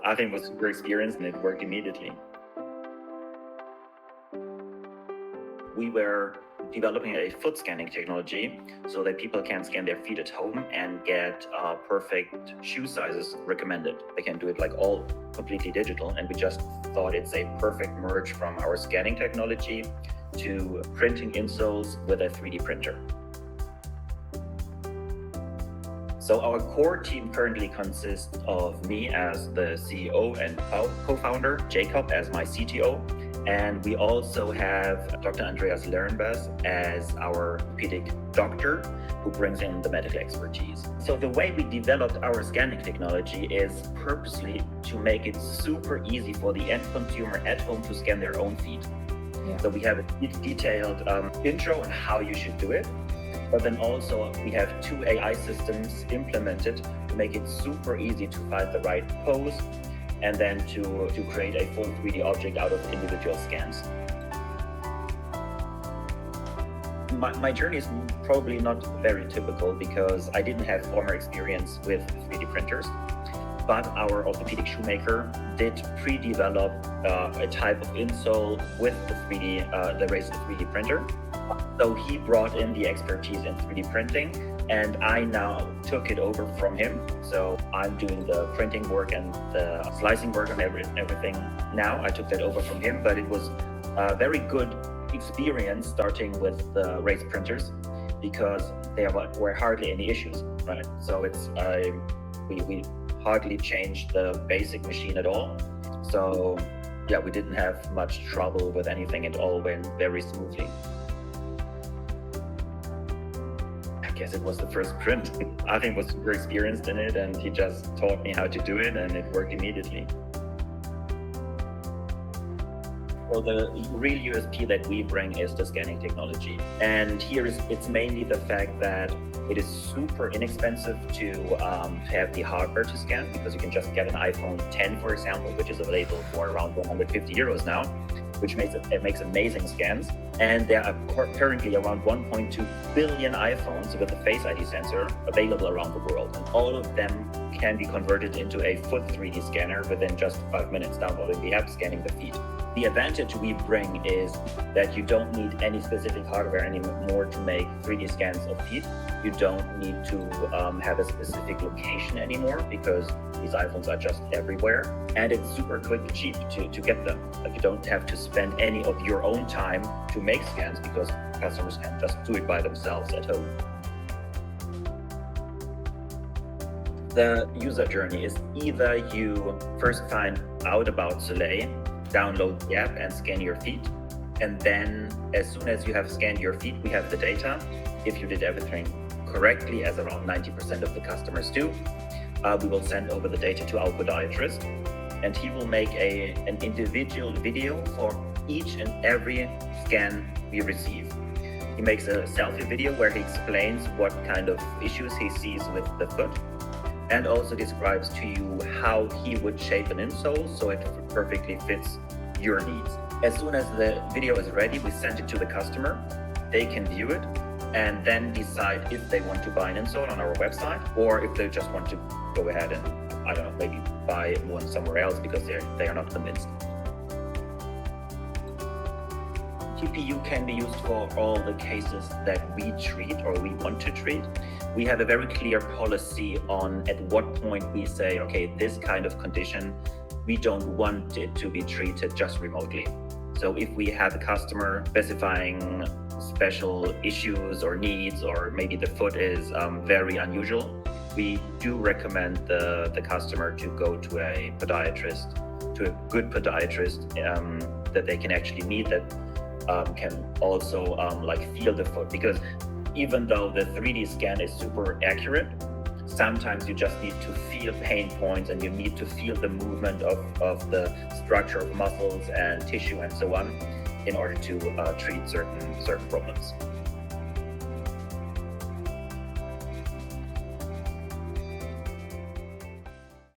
I think it was super experienced and it worked immediately. We were developing a foot scanning technology so that people can scan their feet at home and get perfect shoe sizes recommended. They can do it like all completely digital, and we just thought it's a perfect merge from our scanning technology to printing insoles with a 3D printer. So our core team currently consists of me as the CEO and co-founder, Jacob as my CTO, and we also have Dr. Andreas Lerenbas as our orthopedic doctor who brings in the medical expertise. So the way we developed our scanning technology is purposely to make it super easy for the end consumer at home to scan their own feet. Yeah. So we have a detailed intro on how you should do it. But then also we have 2 AI systems implemented to make it super easy to find the right pose and then to create a full 3D object out of individual scans. My journey is probably not very typical because I didn't have former experience with 3D printers, but our orthopedic shoemaker did pre-develop a type of insole with the Razer 3D printer. So he brought in the expertise in 3D printing, and I now took it over from him. So I'm doing the printing work and the slicing work and everything now. I took that over from him, but it was a very good experience starting with the Razer printers because there were hardly any issues, right? So we hardly changed the basic machine at all. So yeah, we didn't have much trouble with anything. It all went very smoothly. I guess it was the first print. I think was super experienced in it, and he just taught me how to do it, and it worked immediately. Well, the real USP that we bring is the scanning technology. And here it's mainly the fact that it is super inexpensive to have the hardware to scan, because you can just get an iPhone 10, for example, which is available for around 150 euros now, which makes amazing scans. And there are currently around 1.2 billion iPhones with a Face ID sensor available around the world. And all of them can be converted into a foot 3D scanner within just 5 minutes downloading the app, scanning the feet. The advantage we bring is that you don't need any specific hardware anymore to make 3D scans of feet. You don't need to have a specific location anymore because these iPhones are just everywhere. And it's super quick and cheap to get them. Like, you don't have to spend any of your own time to make scans because customers can just do it by themselves at home. The user journey is either you first find out about Sooley, download the app and scan your feet. And then as soon as you have scanned your feet, we have the data. If you did everything correctly, as around 90% of the customers do, we will send over the data to our podiatrist, and he will make an individual video for each and every scan we receive. He makes a selfie video where he explains what kind of issues he sees with the foot, and also describes to you how he would shape an insole so it perfectly fits your needs. As soon as the video is ready, we send it to the customer. They can view it and then decide if they want to buy an insole on our website, or if they just want to go ahead and, I don't know, maybe buy one somewhere else because they are not convinced. TPU can be used for all the cases that we treat or we want to treat. We have a very clear policy on at what point we say, okay, this kind of condition, we don't want it to be treated just remotely. So if we have a customer specifying special issues or needs, or maybe the foot is very unusual, we do recommend the customer to go to a podiatrist, to a good podiatrist that they can actually meet, that can also feel the foot. Because even though the 3D scan is super accurate, sometimes you just need to feel pain points and you need to feel the movement of the structure of muscles and tissue and so on in order to treat certain problems.